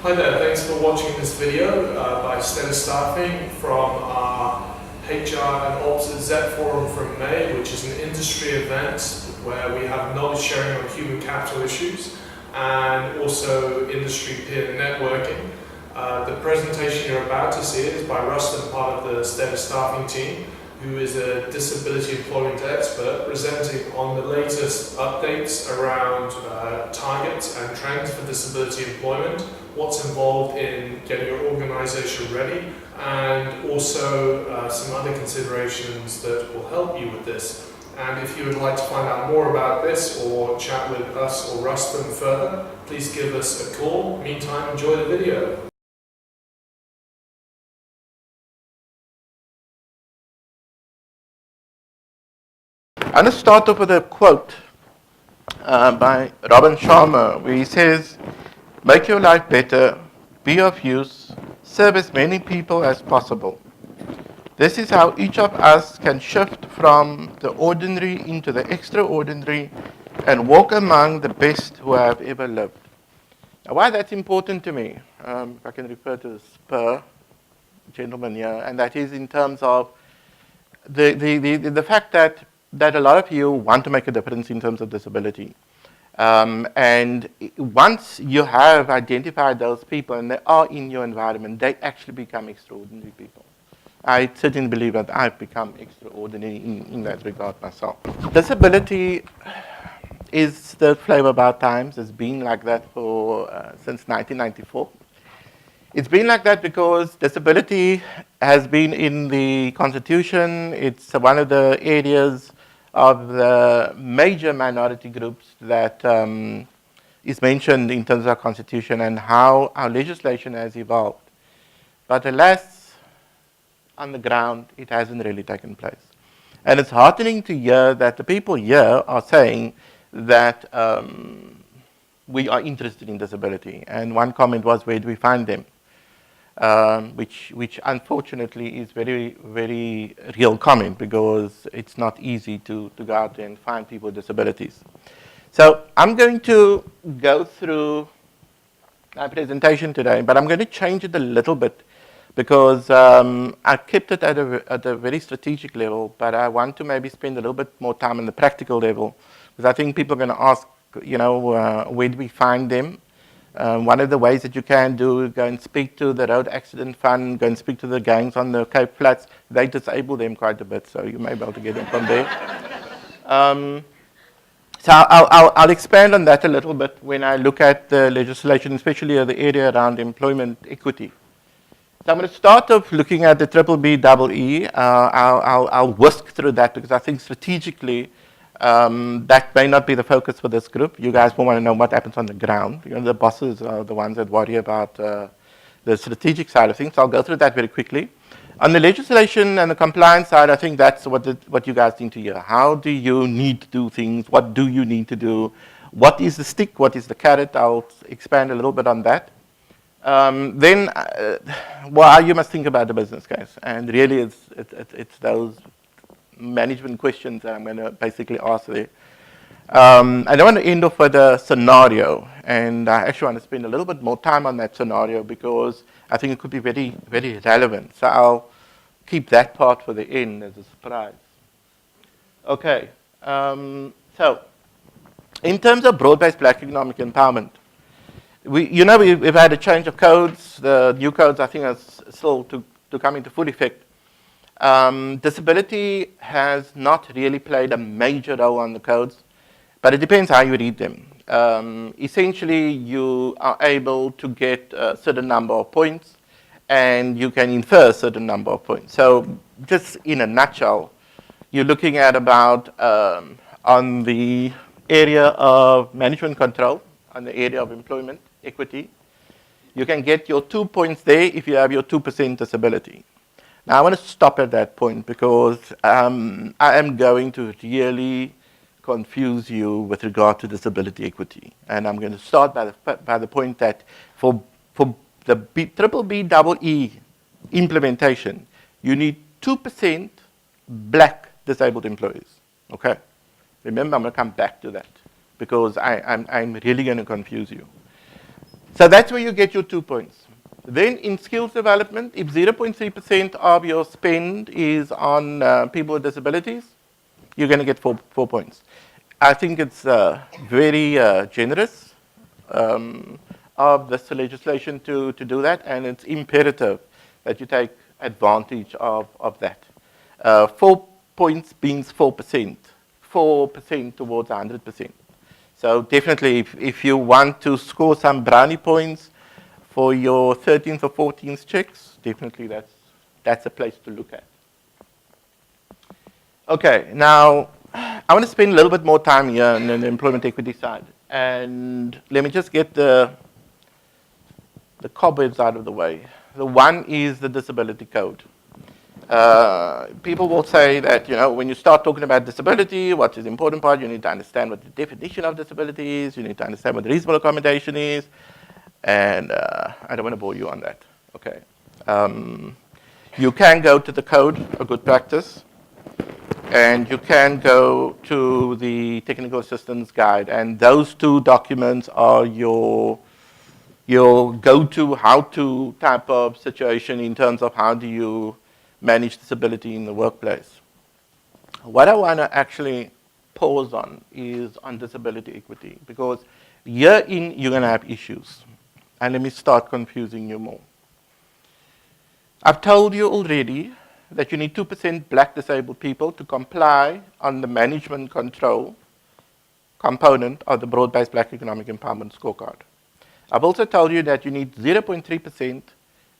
Hi there, thanks for watching this video by Stellar Staffing from our HR and Ops at Z Forum from May, which is an industry event where we have knowledge sharing on human capital issues and also industry peer networking. The presentation you're about to see is by Rustim, part of the Stellar Staffing team, who is a disability employment expert, presenting on the latest updates around targets and trends for disability employment, what's involved in getting your organization ready, and also some other considerations that will help you with this. And if you would like to find out more about this or chat with us or Rustim further, please give us a call. Meantime, enjoy the video. I'm going to start off with a quote by Robin Sharma, where he says, "Make your life better, be of use, serve as many people as possible. This is how each of us can shift from the ordinary into the extraordinary and walk among the best who have ever lived." Now, why that's important to me, if I can refer to the spur gentleman here, and that is in terms of the fact that a lot of you want to make a difference in terms of disability. And once you have identified those people and they are in your environment, they actually become extraordinary people. I certainly believe that I've become extraordinary in that regard myself. Disability is the flavor of our times. It's been like that since 1994. It's been like that because disability has been in the Constitution. It's one of the areas of the major minority groups that is mentioned in terms of our Constitution and how our legislation has evolved. But alas, on the ground, it hasn't really taken place. And it's heartening to hear that the people here are saying that we are interested in disability. And one comment was, where do we find them? Which unfortunately is very, very real comment, because it's not easy to go out there and find people with disabilities. So I'm going to go through my presentation today, but I'm going to change it a little bit because I kept it at a very strategic level, but I want to maybe spend a little bit more time on the practical level, because I think people are going to ask, where do we find them? One of the ways that you can do, go and speak to the Road Accident Fund, go and speak to the gangs on the Cape Flats. They disable them quite a bit, so you may be able to get them from there. So I'll expand on that a little bit when I look at the legislation, especially the area around employment equity. So I'm going to start off looking at the BBBEE. I'll whisk through that because I think strategically that may not be the focus for this group. You guys will want to know what happens on the ground. The bosses are the ones that worry about the strategic side of things. So I'll go through that very quickly. On the legislation and the compliance side, I think that's what you guys need to hear. How do you need to do things? What do you need to do? What is the stick? What is the carrot? I'll expand a little bit on that. Then, you must think about the business case. And really, it's those management questions that I'm going to basically ask there. I don't want to end off with a scenario, and I actually want to spend a little bit more time on that scenario because I think it could be very, very relevant. So I'll keep that part for the end as a surprise. Okay, so in terms of broad-based black economic empowerment, we've had a change of codes. The new codes, I think, are still to come into full effect. Disability has not really played a major role on the codes, but it depends how you read them. Essentially, you are able to get a certain number of points, and you can infer a certain number of points. So just in a nutshell, you're looking at about, on the area of management control, on the area of employment equity, you can get your 2 points there if you have your 2% disability. Now, I want to stop at that point because I am going to really confuse you with regard to disability equity. And I'm going to start by the point that for the BBBEE implementation, you need 2% black disabled employees. Okay? Remember, I'm going to come back to that because I'm really going to confuse you. So that's where you get your 2 points. Then in skills development, if 0.3% of your spend is on people with disabilities, you're going to get 4 points. I think it's very generous of this legislation to do that, and it's imperative that you take advantage of that. 4 points means 4%, 4% towards 100%. So definitely, if you want to score some brownie points for your 13th or 14th checks, definitely that's a place to look at. Okay, now I want to spend a little bit more time here on the employment equity side. And let me just get the cobwebs out of the way. The one is the disability code. People will say that, when you start talking about disability, what is the important part? You need to understand what the definition of disability is. You need to understand what reasonable accommodation is. And I don't want to bore you on that. Okay. You can go to the code, a good practice. And you can go to the technical assistance guide. And those two documents are your go-to, how-to type of situation in terms of how do you manage disability in the workplace. What I want to actually pause on is on disability equity, because herein you're going to have issues. And let me start confusing you more. I've told you already that you need 2% black disabled people to comply on the management control component of the broad-based black economic empowerment scorecard. I've also told you that you need 0.3%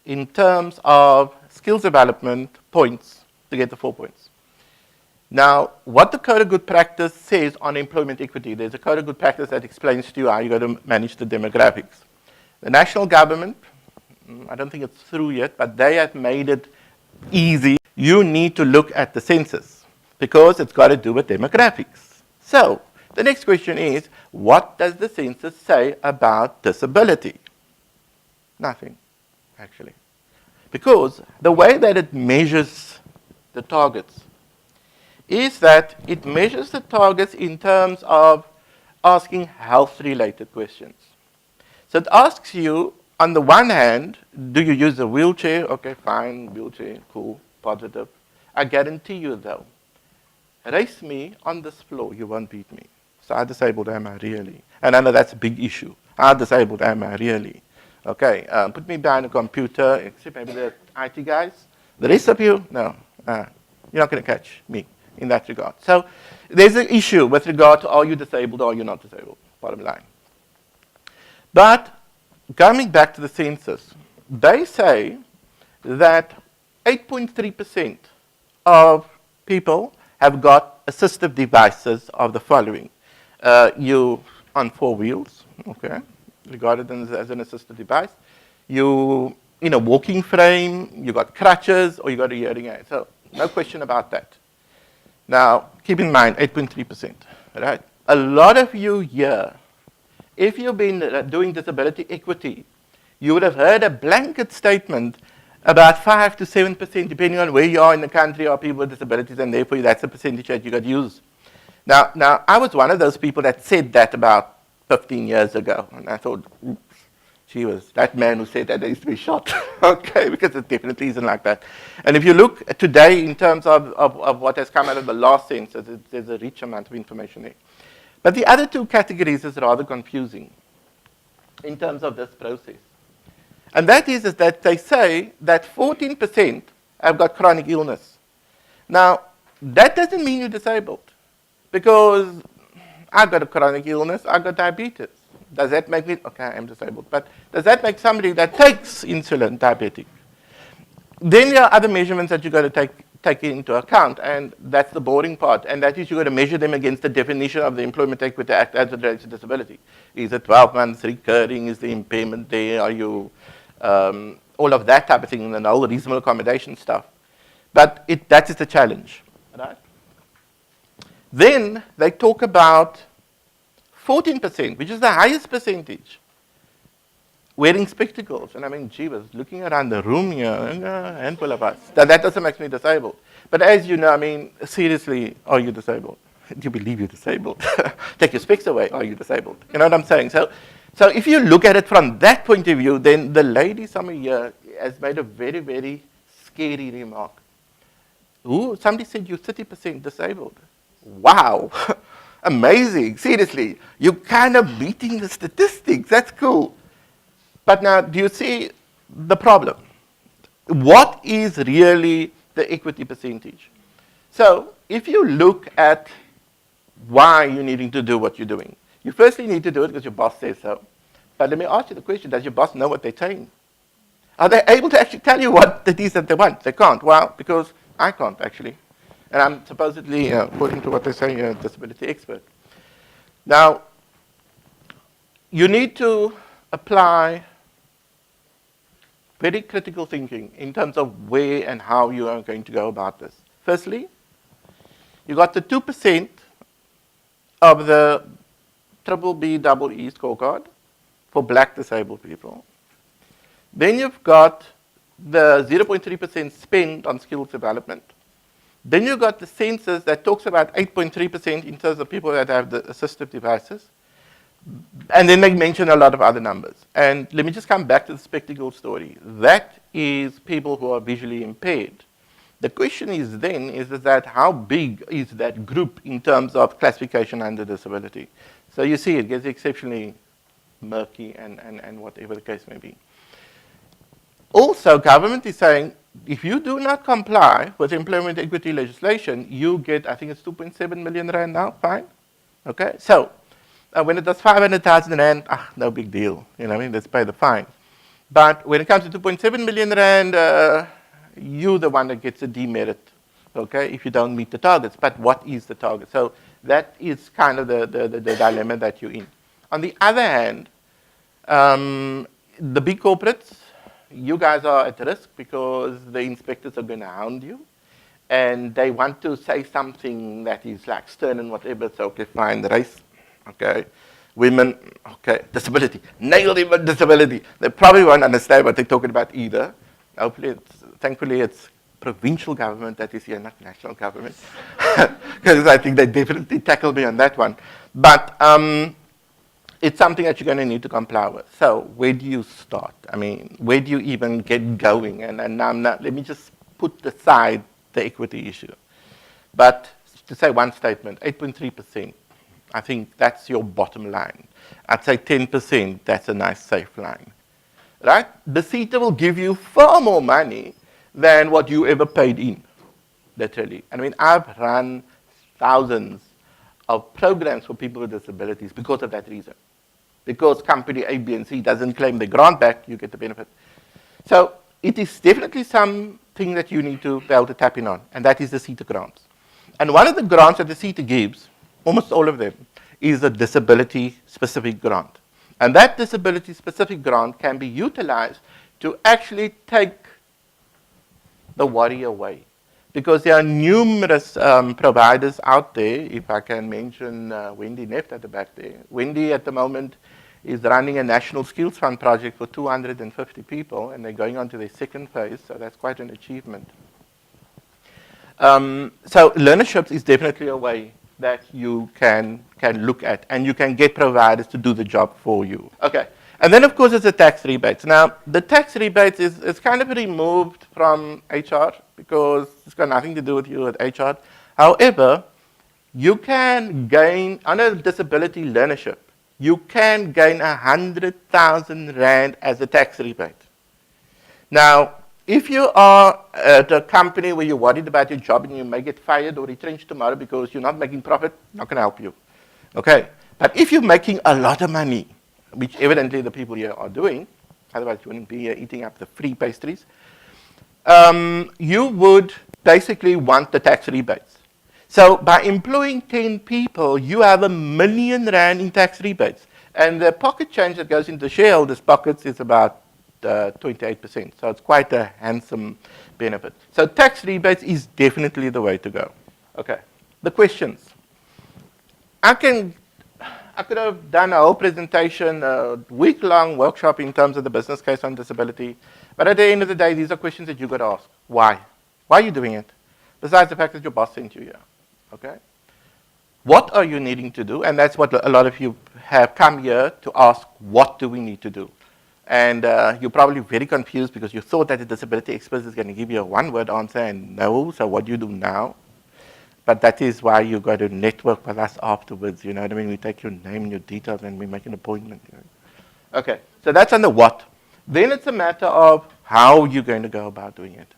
in terms of skills development points to get the 4 points. Now, what the Code of Good Practice says on employment equity, there's a Code of Good Practice that explains to you how you're going to manage the demographics. The national government, I don't think it's through yet, but they have made it easy. You need to look at the census because it's got to do with demographics. So, the next question is, what does the census say about disability? Nothing, actually. Because the way that it measures the targets is that it measures the targets in terms of asking health-related questions. So it asks you, on the one hand, do you use a wheelchair? Okay, fine, wheelchair, cool, positive. I guarantee you, though, race me on this floor, you won't beat me. So how disabled am I really? And I know that's a big issue. How disabled am I really? Okay, put me behind a computer, except maybe the IT guys. The rest of you, no, you're not going to catch me in that regard. So there's an issue with regard to are you disabled or are you not disabled, bottom line. But coming back to the census, they say that 8.3% of people have got assistive devices of the following. You on 4 wheels, okay, regarded as an assistive device. You in a walking frame, you got crutches, or you got a hearing aid. So no question about that. Now, keep in mind, 8.3%, right? A lot of you here, if you've been doing disability equity, you would have heard a blanket statement about 5 to 7%, depending on where you are in the country, are people with disabilities, and therefore that's the percentage that you got to use. Now, I was one of those people that said that about 15 years ago, and I thought, oops, she was that man who said that needs to be shot, okay, because it definitely isn't like that. And if you look today in terms of what has come out of the last census, there's a rich amount of information there. But the other two categories is rather confusing in terms of this process. And that is that they say that 14% have got chronic illness. Now, that doesn't mean you're disabled, because I've got a chronic illness, I've got diabetes. Does that make me, okay, I'm disabled, but does that make somebody that takes insulin diabetic? Then there are other measurements that you've got to take into account, and that's the boring part, and that is you've got to measure them against the definition of the Employment Equity Act as it relates to disability. Is it 12 months recurring? Is the impairment there? Are you, all of that type of thing, and all the reasonable accommodation stuff. But that is the challenge, right? Then they talk about 14%, which is the highest percentage, wearing spectacles. And I mean, gee, was looking around the room here, a handful of us. That doesn't make me disabled. But as you know, I mean, seriously, are you disabled? Do you believe you're disabled? Take your specs away, are you disabled? You know what I'm saying? So So if you look at it from that point of view, then the lady somewhere here has made a very, very scary remark. Somebody said you're 30% disabled. Wow, amazing, seriously. You're kind of beating the statistics, that's cool. But now, do you see the problem? What is really the equity percentage? So, if you look at why you're needing to do what you're doing, you firstly need to do it because your boss says so. But let me ask you the question, does your boss know what they're saying? Are they able to actually tell you what it is that they want? They can't. Well, because I can't actually. And I'm supposedly, according to what they say, a disability expert. Now, you need to apply very critical thinking in terms of where and how you are going to go about this. Firstly, you got the 2% of the BBBEE scorecard for black disabled people. Then you've got the 0.3% spend on skills development. Then you've got the census that talks about 8.3% in terms of people that have the assistive devices. And then they mention a lot of other numbers. And let me just come back to the spectacle story. That is people who are visually impaired. The question is then, is that how big is that group in terms of classification under disability? So you see it gets exceptionally murky and whatever the case may be. Also, government is saying, if you do not comply with employment equity legislation, you get, I think it's 2.7 million rand now, fine. Okay, so when it does 500,000 rand, no big deal. You know what I mean? Let's pay the fine. But when it comes to 2.7 million rand, you're the one that gets a demerit, okay, if you don't meet the targets. But what is the target? So that is kind of the dilemma that you're in. On the other hand, the big corporates, you guys are at risk because the inspectors are going to hound you. And they want to say something that is like stern and whatever. So, okay, fine, race, okay, women, okay, disability, nail them with disability. They probably won't understand what they're talking about either. Hopefully, thankfully, it's provincial government that is here, not national government. Because I think they definitely tackled me on that one. But it's something that you're going to need to comply with. So where do you start? I mean, where do you even get going? And let me just put aside the equity issue. But to say one statement, 8.3%, I think that's your bottom line. I'd say 10%, that's a nice safe line. Right? The CETA will give you far more money than what you ever paid in, literally. I mean, I've run thousands of programs for people with disabilities because of that reason. Because company A, B, and C doesn't claim the grant back, you get the benefit. So it is definitely something that you need to be able to tap in on, and that is the CETA grants. And one of the grants that the CETA gives, almost all of them, is a disability-specific grant. And that disability-specific grant can be utilized to actually take the worry away. Because there are numerous providers out there. If I can mention Wendy Neft at the back there. Wendy at the moment is running a National Skills Fund project for 250 people, and they're going on to their second phase, so that's quite an achievement. So learnerships is definitely a way that you can look at, and you can get providers to do the job for you. Okay, and then of course it's the tax rebates. Now, the tax rebates is kind of removed from HR because it's got nothing to do with you at HR. However, you can gain, under disability learnership, you can gain 100,000 rand as a tax rebate. Now, if you are at a company where you're worried about your job and you may get fired or retrenched tomorrow because you're not making profit, not going to help you. Okay? But if you're making a lot of money, which evidently the people here are doing, otherwise you wouldn't be here eating up the free pastries, you would basically want the tax rebates. So by employing 10 people, you have R1 million in tax rebates. And the pocket change that goes into shareholders' pockets is about 28%. So it's quite a handsome benefit. So tax rebates is definitely the way to go. Okay, the questions. I could have done a whole presentation, a week-long workshop in terms of the business case on disability. But at the end of the day, these are questions that you've got to ask. Why? Why are you doing it? Besides the fact that your boss sent you here. Okay? What are you needing to do? And that's what a lot of you have come here to ask, what do we need to do? And you're probably very confused because you thought that the disability expert is going to give you a one-word answer, and no, so what do you do now? But that is why you got to network with us afterwards, you know what I mean? We take your name and your details and we make an appointment. You know? Okay, so that's on the what. Then it's a matter of how you're going to go about doing it.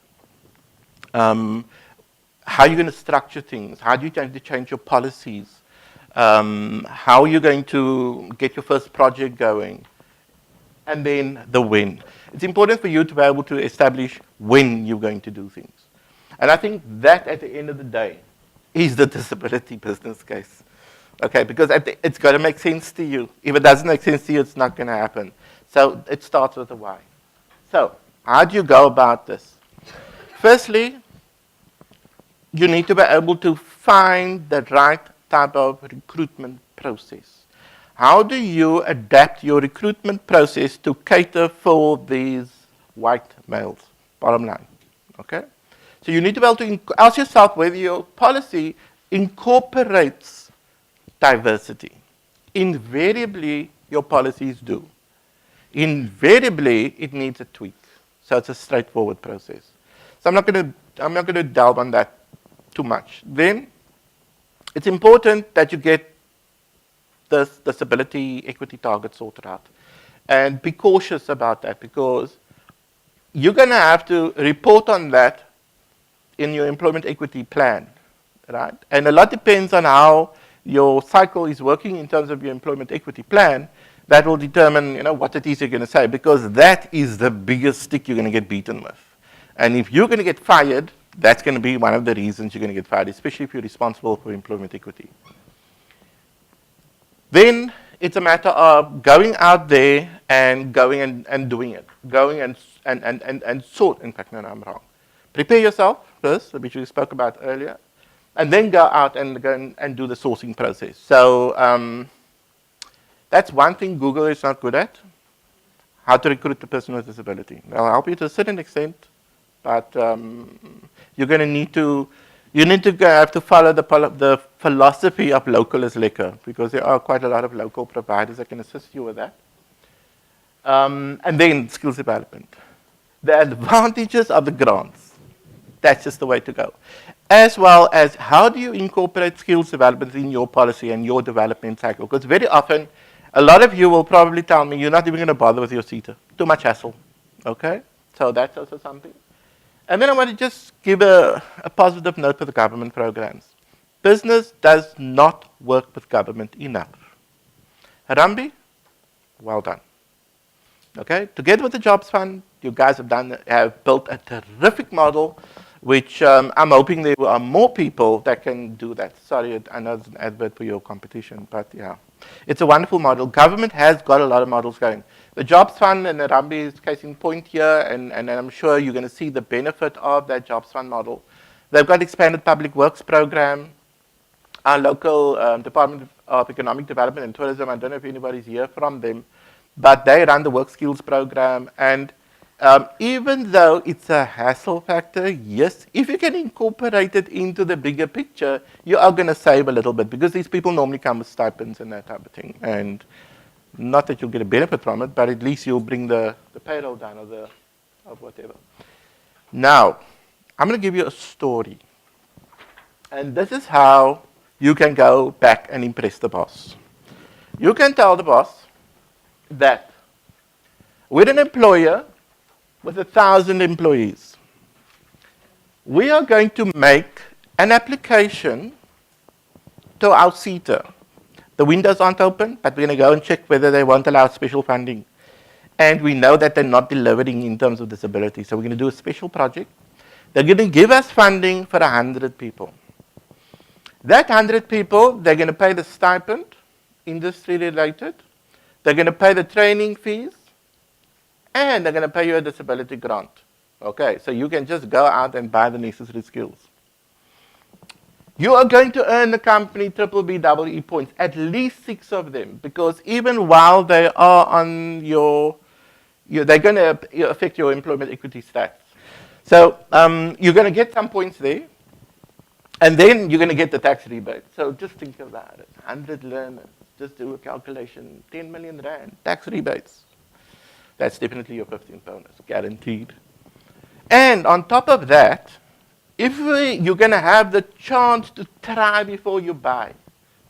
How you're going to structure things, how do you going to change your policies, how you're going to get your first project going, and then the when. It's important for you to be able to establish when you're going to do things. And I think that at the end of the day is the disability business case. Okay, because it's got to make sense to you. If it doesn't make sense to you, it's not going to happen. So it starts with the why. So how do you go about this? Firstly, you need to be able to find the right type of recruitment process. How do you adapt your recruitment process to cater for these white males? Bottom line, okay? So you need to be able to ask yourself whether your policy incorporates diversity. Invariably, your policies do. Invariably, it needs a tweak. So it's a straightforward process. So I'm not going to delve on that too much. Then it's important that you get this disability equity target sorted out. And be cautious about that because you're going to have to report on that in your employment equity plan, right? And a lot depends on how your cycle is working in terms of your employment equity plan. That will determine, you know, what it is you're going to say because that is the biggest stick you're going to get beaten with. And if you're going to get fired, that's going to be one of the reasons you're going to get fired, especially if you're responsible for employment equity. Then it's a matter of going out there and going and doing it. Going and sort. In fact, no, I'm wrong. Prepare yourself first, which we spoke about earlier, and then go out and go and do the sourcing process. So that's one thing Google is not good at, how to recruit a person with disability. They'll help you to a certain extent, but you're going to need to, have to follow the philosophy of local is liquor, because there are quite a lot of local providers that can assist you with that. And then skills development. The advantages of the grants, that's just the way to go. As well as how do you incorporate skills development in your policy and your development cycle? Because very often, a lot of you will probably tell me you're not even going to bother with your CETA. Too much hassle. Okay? So that's also something. And then I want to just give a positive note for the government programs. Business does not work with government enough. Harambe, well done. Okay? Together with the Jobs Fund, you guys have built a terrific model, which I'm hoping there are more people that can do that. Sorry, I know it's an advert for your competition, but yeah. It's a wonderful model. Government has got a lot of models going. The Jobs Fund and Harambe is case in point here, and I'm sure you're going to see the benefit of that Jobs Fund model. They've got expanded public works program. Our local Department of Economic Development and Tourism, I don't know if anybody's here from them, but they run the work skills program. And even though it's a hassle factor, yes, if you can incorporate it into the bigger picture, you are going to save a little bit because these people normally come with stipends and that type of thing. And not that you'll get a benefit from it, but at least you'll bring the payroll down or whatever. Now, I'm going to give you a story. And this is how you can go back and impress the boss. You can tell the boss that we're an employer with 1,000 employees. We are going to make an application to our CETA. The windows aren't open, but we're going to go and check whether they won't allow special funding. And we know that they're not delivering in terms of disability, so we're going to do a special project. They're going to give us funding for 100 people. That 100 people, they're going to pay the stipend, industry related. They're going to pay the training fees, and they're going to pay you a disability grant. Okay, so you can just go out and buy the necessary skills. You are going to earn the company BBBEE points, at least 6 of them, because even while they are on they're going to affect your employment equity stats. So you're going to get some points there. And then you're going to get the tax rebate. So just think about it. 100 learners, just do a calculation, 10 million rand, tax rebates. That's definitely your 15th bonus, guaranteed. And on top of that, if you're going to have the chance to try before you buy.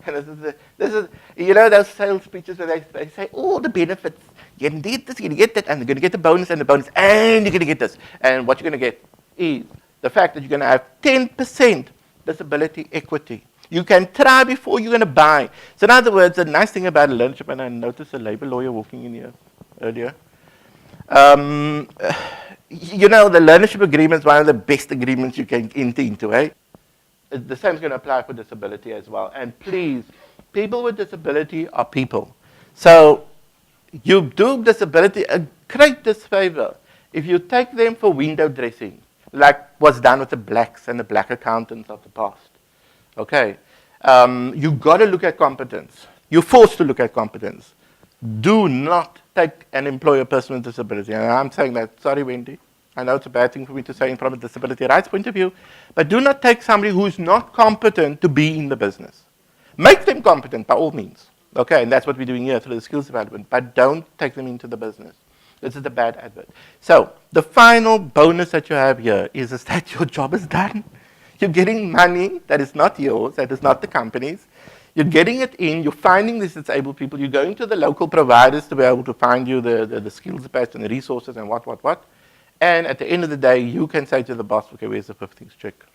And this is you know those sales speeches where they say all the benefits. You're going to get this, you're going to get that, and you're going to get the bonus, and you're going to get this. And what you're going to get is the fact that you're going to have 10% disability equity. You can try before you're going to buy. So in other words, the nice thing about a learnership, and I noticed a labor lawyer walking in here earlier, you know, the learnership agreement is one of the best agreements you can enter into, eh? The same is going to apply for disability as well. And please, people with disability are people. So you do disability a great disfavor if you take them for window dressing, like was done with the blacks and the black accountants of the past. Okay, you've got to look at competence. You're forced to look at competence. Do not take an employer person with disability. And I'm saying that, sorry, Wendy. I know it's a bad thing for me to say from a disability rights point of view, but do not take somebody who's not competent to be in the business. Make them competent by all means. Okay, and that's what we're doing here through the skills development, but don't take them into the business. This is the bad advert. So the final bonus that you have here is that your job is done. You're getting money that is not yours, that is not the company's. You're getting it in, you're finding these disabled people, you're going to the local providers to be able to find you the skills patch and the resources and what. And at the end of the day, you can say to the boss, okay, where's the 15th check?